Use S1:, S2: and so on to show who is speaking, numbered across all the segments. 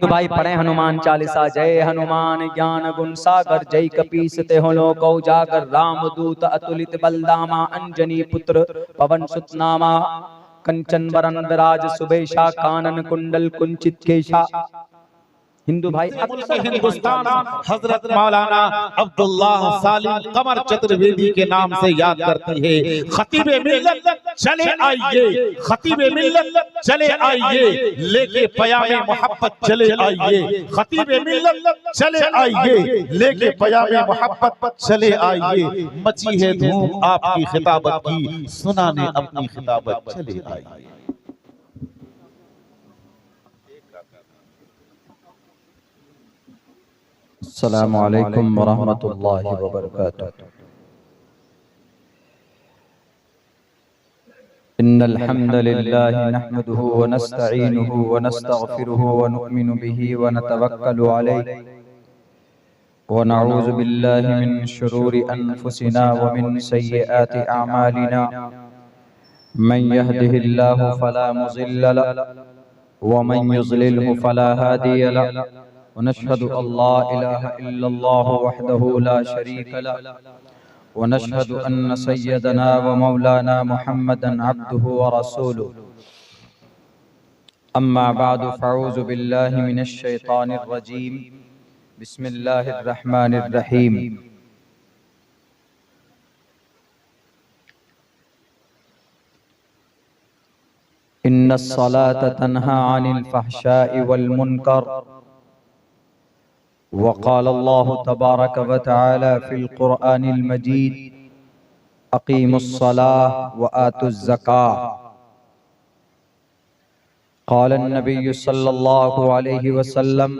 S1: तो भाई पढ़े हनुमान चालीसा। जय हनुमान ज्ञान गुण सागर, जय कपीस तेहु लोक उजागर, राम दूत अतुलित बलदामा, अंजनी पुत्र पवन सुत नामा, कंचन वरन विराज सुबेशा, कानन कुंडल कुंचित केशा। हिंदू भाई अक्सर
S2: हिंदुस्तान हजरत मौलाना अब्दुल्लाह सालिम कमर चतुर्वेदी के नाम से याद करती है। खतीबे मिल्लत चले आइए, खतीबे मिल्लत चले आइए, लेके पयामे मोहब्बत चले आइए, खतीबे मिल्लत चले आइए, लेके पयामे मोहब्बत चले आइए। मची है धूम आपकी खिताबत की, सुनाने अपनी खिताबत चले आइए।
S1: अस्सलामु अलैकुम वरहमतुल्लाहि वबरकातुहू। इन्नल हम्दलिल्लाहि नहमदुहु व नस्तईनुहु व नस्तगफिरुहु व नु'मिनु बिही व नतवक्कलु अलैहि व नऊज़ु बिल्लाहि मिन शुरूरि अनफुसिना व मिन सय्यिआति अअमालिना। मन यहदिहिल्लाहु फला मुज़िल्ल लहु व मन युज़लिलहु फला हादिय लहु। वनशहदु अल्ला इलाहा इल्लल्लाहु वहदहु ला शरीका लहु वनशहदु अन्न सय्यदना व मौलाना मुहम्मदन अब्दुहु व रसूलुहु। अम्मा बअदु फ़अऊज़ु बिल्लाहि मिनश शैतानिर रजीम। बिस्मिल्लाहिर रहमानिर रहीम। इन्नस सलात तन्हा अनिल फ़हशाइ वल मुनकर वक़ाल अल्लाहु तबारक व तआला फ़िल क़ुरआनिल मजीद अक़ीमुस्सलाह व आतुज़्ज़काह। क़ाल अन्नबिय्यु सल्लल्लाहु अलैहि वसल्लम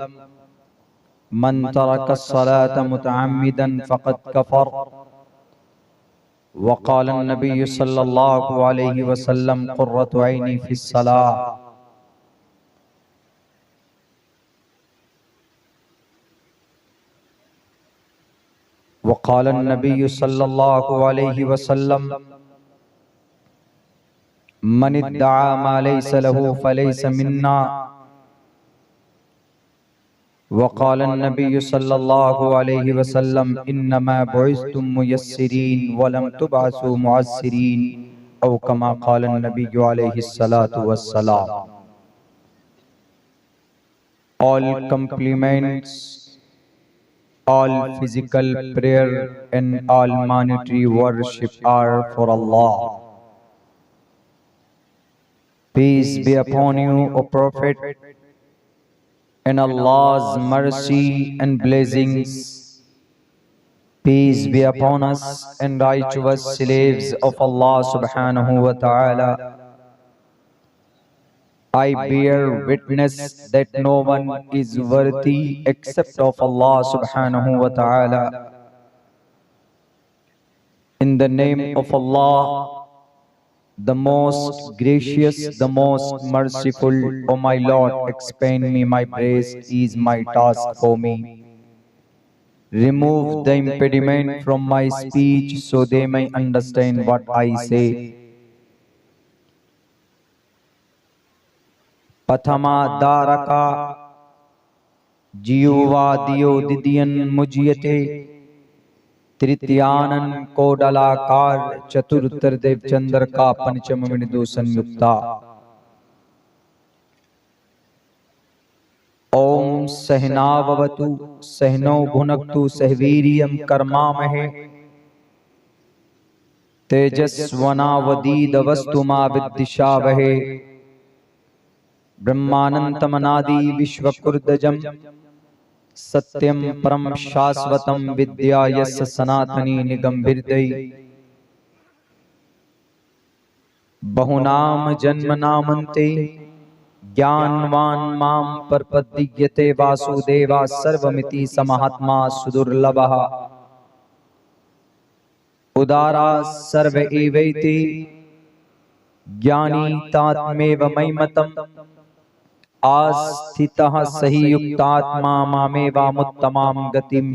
S1: मन तरकस्सलात मुतअम्मिदन फ़क़द कफ़र। वक़ाल अन्नबिय्यु सल्लल्लाहु अलैहि वसल्लम क़ुर्रतु ऐनी फ़िस्सलाह। वक़ाल अन्नबिय्यु सल्लल्लाहु अलैहि वसल्लम मन इद्दआ मा लैसा लहू फ़लैसा मिन्ना। वक़ाल अन्नबिय्यु सल्लल्लाहु अलैहि वसल्लम इन्नमा बुइस्तुम मुयस्सिरीन व लम तुबअसू मुअस्सिरीन औ कमा क़ाल अन्नबिय्यु अलैहि सलातु वस्सलाम। All compliments, all physical prayer and all monetary worship are for Allah. Peace be upon you, O Prophet, and Allah's mercy and blessings. Peace be upon us and righteous slaves of Allah subhanahu wa ta'ala. I bear witness that no one is worthy except of Allah subhanahu wa ta'ala. In the name of Allah, the most gracious, the most merciful, O my Lord, expand me my praise is my task for me. Remove the impediment from my speech so they may understand what I say. पथमा दारका जियुवा दियो दिदियन मुजियते तृतीयानन कोडलाकार चतुर्तर देव चंद्र का पंचम मिनिदो संयुक्ता। ओम सहनावतु सहनौ भुनक्तु सहवीर्यं कर्मामहे तेजस्वनावदीदवस्तु मा विद्विषावहे। ब्रह्मानंतमनादि विश्वकुर्दजम सत्यम परम शाश्वतम विद्या यस्य सनातनी निगम्भिर्दयि। बहुनाम जन्मनामन्ते ज्ञानवान् मां प्रपद्यते वासुदेवा सर्वमिति समहात्मा सुदुर्लभः। उदारा सर्व एवैते ज्ञानी तात्मेव मयिमतम्। आस्थितः सही युक्तात्मा मामेवामुत्तमां गतिम्।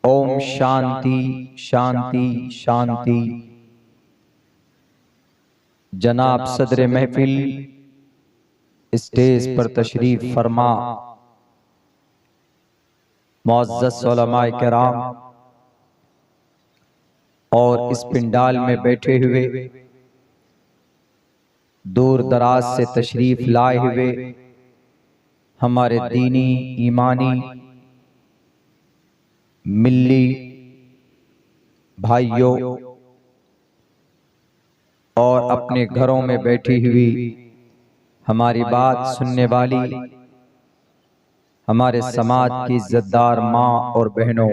S1: ओम शांति शांति शांति। जनाब सदर महफिल स्टेज पर तशरीफ फरमा मुअज़्ज़ज़ उलमाए किराम और इस पिंडाल में बैठे हुए दूर दराज से तशरीफ लाए हुए हमारे दीनी ईमानी मिल्ली भाइयों और अपने घरों में बैठी हुई हमारी बात सुनने वाली हमारे समाज की इज्जतदार माँ और बहनों,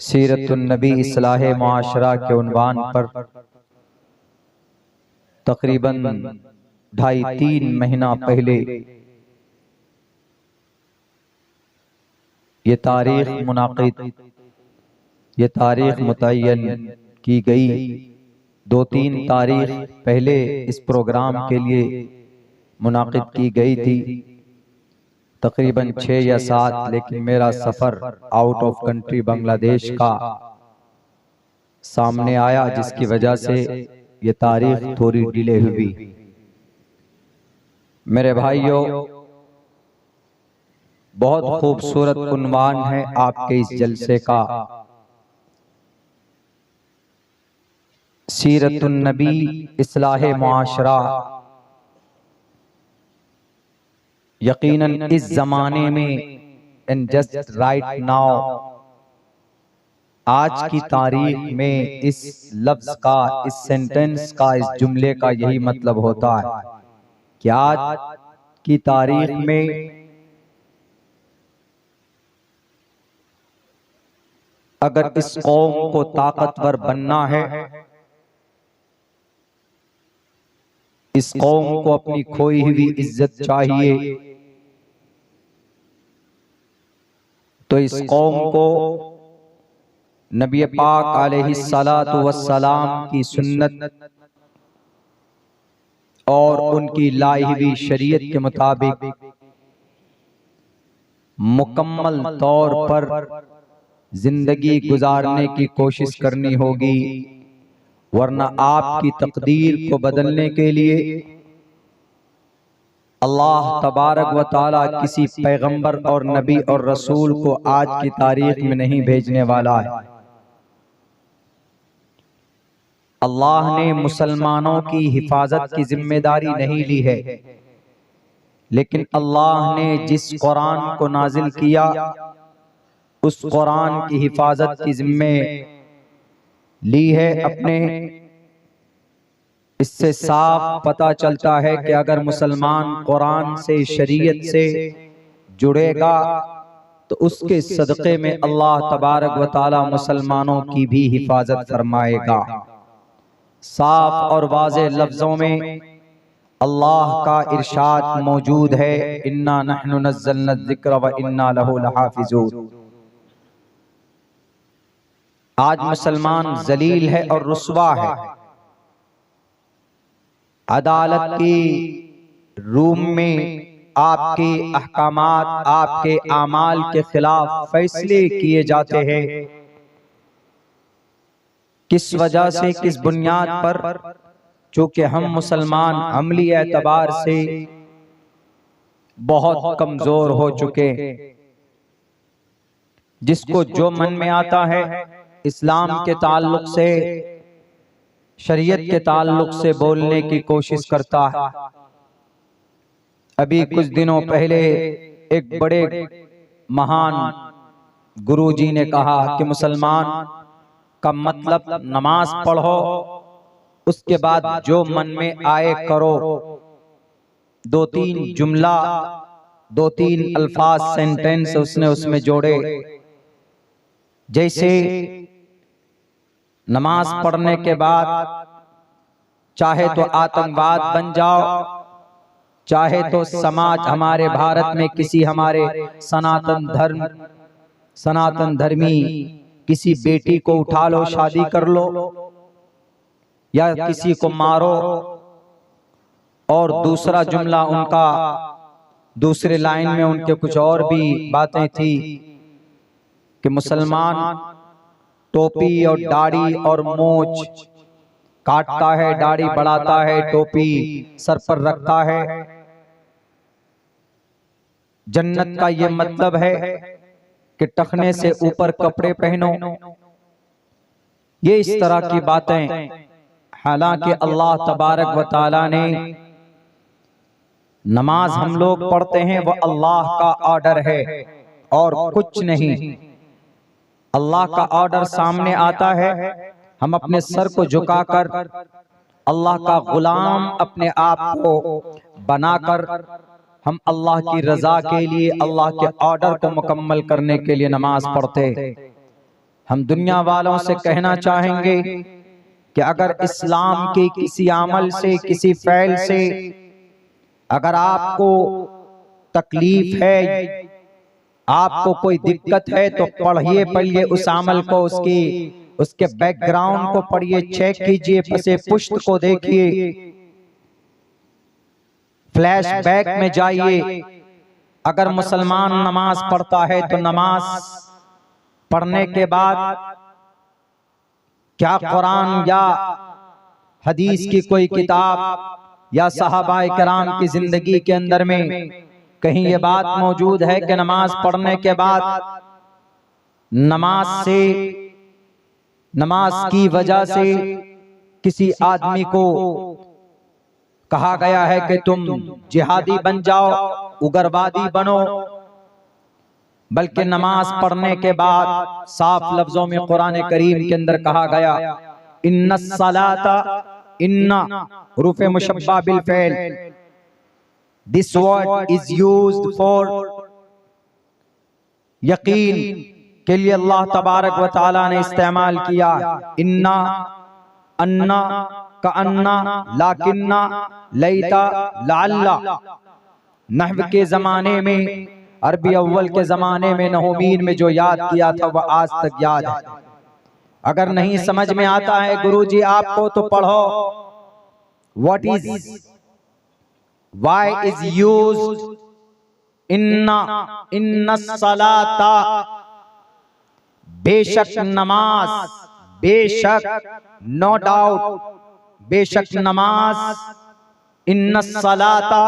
S1: सीरतुन नबी इस्लाह मुआशरा के उन्वान पर तकरीबन 2.5-3 महीना पहले ये तारीख मुनाकिद, ये तारीख मुतय्यन की गई। 2-3 तारीख पहले इस प्रोग्राम के लिए मुनाकिद की गई थी, तकरीबन 6 या 7, लेकिन मेरा सफ़र आउट ऑफ कंट्री बांग्लादेश का सामने आया, जिसकी वजह से ये तारीख थोड़ी डिले हुई। मेरे भाइयों, बहुत खूबसूरत उन्वान है आपके इस जलसे का, सीरतुन नबी इस्लाह मुआशरा। यकीनन इस जमाने में इन जस्ट राइट नाउ, आज की तारीख में इस लफ्ज का, इस सेंटेंस का, इस जुमले का यही मतलब होता है कि आज की तारीख में अगर इस कौम को ताकतवर बनना है, इस कौम को अपनी खोई हुई इज्जत चाहिए, तो इस कौम को नबी पाक अलैहिस्सलातु वस्सलाम की सुन्नत और उनकी लाई हुई शरीयत के मुताबिक मुकम्मल तौर पर जिंदगी गुजारने की कोशिश करनी होगी, वरना आपकी तकदीर को बदलने के लिए अल्लाह तबारक व ताला किसी पैगंबर और नबी और रसूल को आज की तारीख में नहीं भेजने वाला है। अल्लाह ने मुसलमानों की हिफाजत की जिम्मेदारी नहीं ली है, लेकिन अल्लाह ने जिस कुरान को नाजिल किया उस कुरान की हिफाजत की जिम्मे ली है अपने। इससे साफ पता चलता है कि अगर मुसलमान कुरान से, शरीयत से जुड़ेगा तो उसके सदक़े में अल्लाह तबारक व ताला मुसलमानों की भी हिफाजत फरमाएगा। साफ और वाज़े लफ्जों में अल्लाह का इरशाद मौजूद है, इन्ना नहनु नज़्ज़लना ज़िक्र व इन्ना लहु लहाफ़िज़ून। आज मुसलमान जलील है और रुस्वा है। अदालत की रूम में आपके अहकामात, आपके आमाल के खिलाफ फैसले किए जाते हैं। किस वजह से, किस बुनियाद पर? चूंकि हम मुसलमान अमली एतबार से बहुत कमजोर हो चुके, जिसको जो मन में आता है इस्लाम के ताल्लुक से, शरीयत के ताल्लुक से बोलने की कोशिश करता है। अभी कुछ दिनों पहले एक बड़े महान गुरुजी ने कहा कि मुसलमान का मतलब नमाज पढ़ो, उसके बाद जो मन में आए करो। 2-3 जुमला, 2-3 अल्फाज, सेंटेंस उसने उसमें जोड़े, जैसे नमाज पढ़ने के बाद चाहे तो आतंकवाद बन जाओ, चाहे तो समाज, हमारे भारत में किसी हमारे सनातन धर्मी किसी बेटी को उठा लो, शादी कर लो, या किसी को मारो। और दूसरा जुमला उनका, दूसरे लाइन में उनके कुछ और भी बातें थी कि मुसलमान टोपी और दाढ़ी और मूछ काटता है, दाढ़ी बढ़ाता है, टोपी सर पर रखता है। जन्नत का ये मतलब है कि टखने से ऊपर कपड़े पहनो। ये इस तरह की बातें, हालांकि अल्लाह तबारक व तआला ने नमाज हम लोग पढ़ते हैं वो अल्लाह का ऑर्डर है और कुछ नहीं। अल्लाह का ऑर्डर सामने आता है, हम अपने सर को झुकाकर अल्लाह का गुलाम अपने आप को बनाकर हम अल्लाह की रजा के लिए, अल्लाह के ऑर्डर को मुकम्मल करने के लिए नमाज पढ़ते। हम दुनिया वालों से कहना चाहेंगे कि अगर इस्लाम के किसी अमल से, किसी फ़ैल से अगर आपको तकलीफ है, आपको कोई दिक्कत है, तो पढ़िए उस अमल को, उसके बैकग्राउंड को पढ़िए, चेक कीजिए, पसे पुश्त को देखिए, फ्लैशबैक में जाइए। अगर मुसलमान नमाज पढ़ता है तो नमाज पढ़ने के बाद क्या कुरान या हदीस की कोई किताब या सहाबाए किराम की जिंदगी के अंदर में कहीं ये बात मौजूद है कि नमाज पढ़ने के बाद नमाज की वजह से किसी आदमी को कहा गया है कि तुम जिहादी बन जाओ, उग्रवादी बनो? बल्कि नमाज पढ़ने के बाद साफ लफ्जों में कुरान करीम के अंदर कहा गया, इन्नस सलाता, इन्ना रूफ मुशब्बा बिल फ़ैल, this word is used for यकीन के लिए अल्लाह तबारक व तआला ने इस्तेमाल किया। इन्ना, अन्ना, का अन्ना, लाकिन्ना, लैता, लाल्ला। नहव के जमाने में, अरबी अव्वल के जमाने में नहमीन में जो याद किया था वह आज तक याद है। अगर नहीं समझ में आता है गुरुजी आपको तो पढ़ो, what is, why is used इन्ना सलाता, बेशक नमाज, बेशक, नो डाउट, बेशक नमाज, इन्ना सलाता,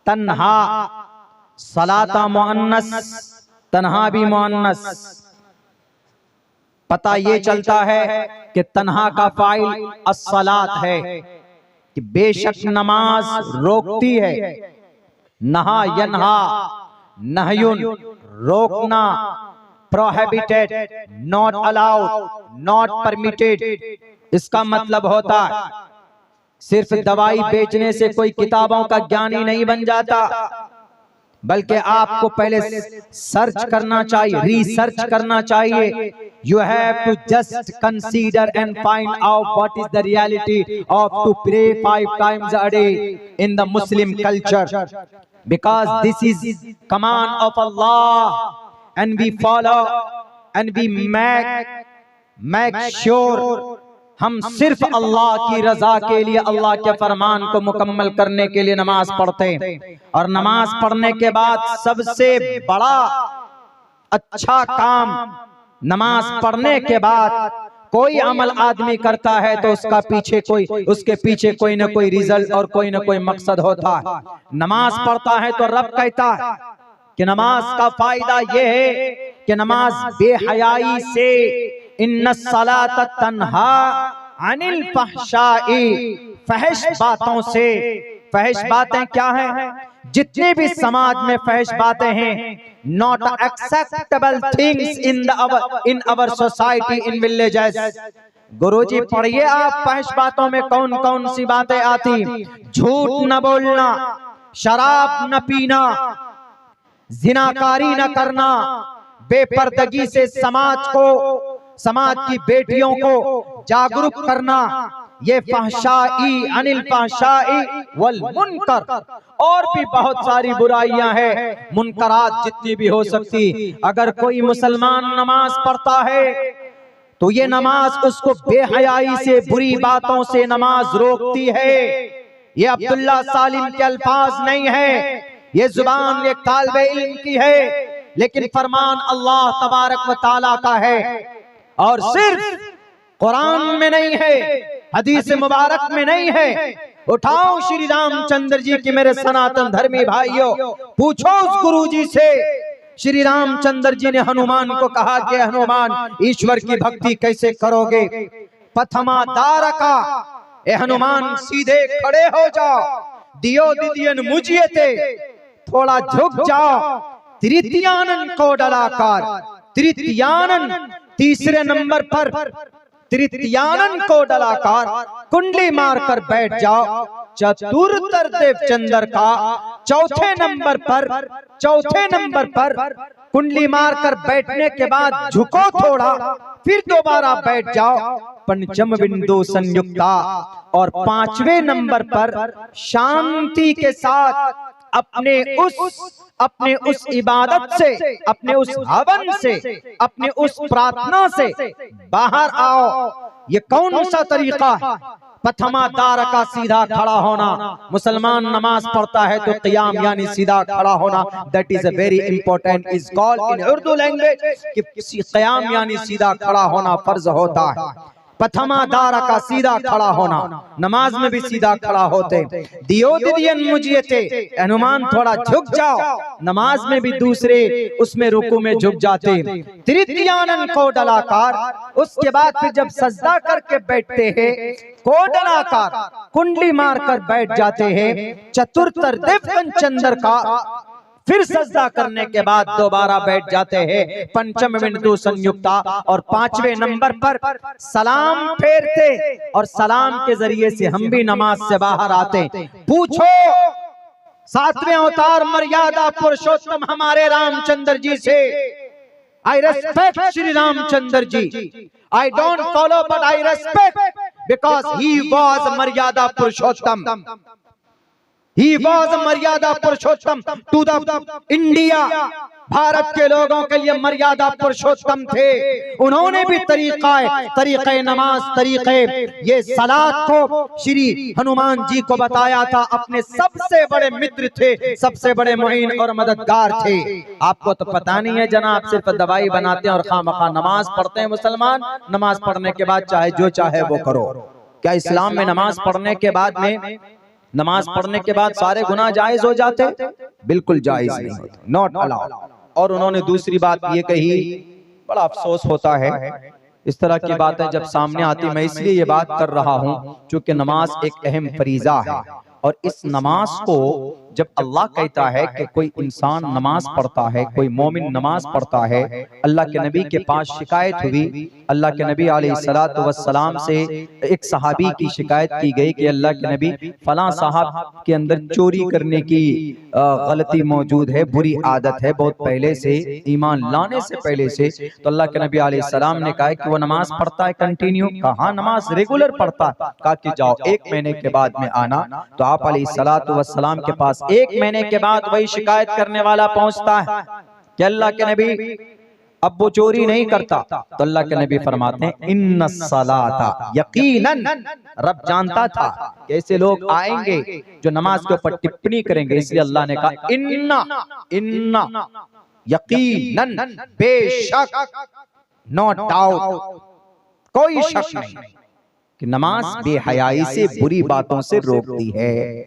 S1: तन्हा, सलाता मुअन्नस, तन्हा भी मुअन्नस। पता ये चलता है कि तन्हा का फाइल अस्सलात है, कि बेशक नमाज रोकती है। नहा यन्हा, नहयुन, रोकना, prohibited, not allowed, not permitted. इसका मतलब होता है सिर्फ दवाई बेचने से कोई किताबों का ज्ञानी नहीं बन जाता, बल्कि आपको पहले सर्च करना चाहिए, रिसर्च करना चाहिए। You have to just consider and find out what is the reality of to pray 5 times a day in the Muslim culture, because this is command of Allah and we follow and we make sure हम सिर्फ अल्लाह की रजा के लिए, अल्लाह के फरमान को मुकम्मल करने के लिए नमाज पढ़ते हैं। और नमाज पढ़ने के बाद सबसे बड़ा अच्छा काम, नमाज पढ़ने के बाद कोई अमल आदमी करता है तो उसके पीछे कोई ना कोई रिजल्ट और कोई ना कोई मकसद होता है। नमाज पढ़ता है तो रब कहता है कि नमाज का फायदा यह है कि नमाज बेहयाई से, इन्ना सलात तन्हा अनिल फहशाई, फहश बातों से। फहश बातें क्या हैं? जितने भी समाज में फहश बातें हैं, not acceptable things in our society, in villages. गुरुजी पढ़िए आप, फहश बातों में कौन कौन सी बातें आती? झूठ न बोलना, शराब न पीना, जिनाकारी न करना, बेपर्दगी से समाज की बेटियों को जागरूक करना, ये फहशाई, अनिल फहशाई वल मुनकर। और भी बहुत सारी बुराइयां हैं, मुनकरात जितनी भी हो सकती। अगर कोई मुसलमान नमाज पढ़ता है तो ये नमाज उसको बेहयाई से, बुरी बातों से नमाज रोकती है। ये अब्दुल्ला सालिम के अल्फाज नहीं है, ये जुबान एक तालिबे इल्म की है, लेकिन फरमान अल्लाह तबारक व तआला का है। और सिर्फ कुरान में नहीं है,
S3: हदीस मुबारक में नहीं है। उठाओ श्री रामचंद्र जी की मेरे सनातन धर्मी भाइयों, पूछो उस गुरु जी से। श्री रामचंद्र जी ने हनुमान को कहा कि हनुमान ईश्वर की भक्ति कैसे करोगे? प्रथमा दारका, ए हनुमान सीधे खड़े हो जाओ, दियो दिदियन मुझिए थे, थोड़ा झुक जाओ। तृतीयानन को डलाकार, तृतीयानन तीसरे नंबर पर तृतीयानन को डलाकार कुंडली मारकर बैठ जाओ। चतुर्तर देव चंद्र का चौथे नंबर पर कुंडली मारकर बैठने के बाद झुको थोड़ा, फिर दोबारा बैठ जाओ। पंचम बिंदु संयुक्ता, और पांचवें नंबर पर शांति के साथ अपने उस इबादत से, अपने उस हवन से, अपने उस प्रार्थना से बाहर आओ। ये कौन सा तरीका है? प्रथमा दार का सीधा खड़ा होना। मुसलमान नमाज पढ़ता है तो क़ियाम यानी सीधा खड़ा होना, that is a very important, is called in Urdu language कि क़ियाम यानी सीधा खड़ा होना फर्ज होता है। प्रथमा दारा का सीधा खड़ा होना, नमाज में भी सीधा खड़ा होते। दियो दिदियन मुझिए थे, हनुमान थोड़ा झुक जाओ, नमाज में भी दूसरे उसमें रुकू में झुक जाते। तृतीयानन को डलाकार, उसके बाद फिर जब सजदा करके बैठते हैं को डलाकार कुंडली मारकर बैठ जाते हैं। चतुर्तर देव चंद्र का फिर सजदा करने के बाद दोबारा बैठ जाते हैं। पंचम बिंदु संयुक्ता, और पांचवें नंबर पर सलाम फेरते, और सलाम के जरिए से हम भी नमाज से बाहर आते। पूछो सातवें अवतार मर्यादा पुरुषोत्तम हमारे रामचंद्र जी से। I respect Shri Ramchandra ji, I don't follow but I respect because he was मर्यादा पुरुषोत्तम। He was मर्यादा पुरुषोत्तम टू द इंडिया, भारत के लोगों के लिए मर्यादा पुरुषोत्तम थे। उन्होंने भी तरीक़े नमाज, तरीक़े ये सलात को श्री हनुमान जी को बताया था। अपने सबसे बड़े मित्र थे, सबसे बड़े मुईन और मददगार थे। आपको तो पता नहीं है जनाब, सिर्फ दवाई बनाते हैं और खामखा नमाज पढ़ते हैं मुसलमान। नमाज पढ़ने के बाद चाहे जो चाहे वो करो। क्या इस्लाम में नमाज पढ़ने के बाद सारे गुनाह जायज हो जाते? बिल्कुल जायज नहीं होते, नॉट अलाउड। और उन्होंने दूसरी बात ये कही, बड़ा अफसोस होता है इस तरह की बातें जब सामने आती। मैं इसलिए ये बात कर रहा हूँ क्योंकि नमाज एक अहम फरीजा है, और इस नमाज को जब अल्लाह कहता है कि कोई इंसान नमाज पढ़ता है, कोई मोमिन नमाज पढ़ता है, अल्लाह के नबी के पास शिकायत हुई। अल्लाह के नबी अलैहिस्सलातु वस्सलाम से एक सहाबी की शिकायत की गई कि अल्लाह के नबी फलां साहब के अंदर चोरी करने की गलती मौजूद है, बुरी आदत है बहुत पहले से, ईमान लाने से पहले से। तो अल्लाह के नबी अलैहिस्सलाम ने कहा कि वो नमाज पढ़ता है कंटिन्यू? कहा नमाज रेगुलर पढ़ता है। कहा कि जाओ 1 महीने के बाद में आना। तो आप अलैहिस्सलातु वस्सलाम के पास 1 महीने के बाद वही शिकायत करने वाला पहुंचता है कि अल्लाह के नबी अब वो चोरी नहीं करता। तो अल्लाह के नबी फरमाते हैं इन्ना सलाता, यकीनन रब जानता था कि ऐसे लोग आएंगे जो नमाज के ऊपर टिप्पणी करेंगे, इसलिए अल्लाह ने कहा इन्ना यकीनन, बेशक, नो डाउट, कोई शक नहीं कि नमाज बेहयाई से, बुरी बातों से रोकती है।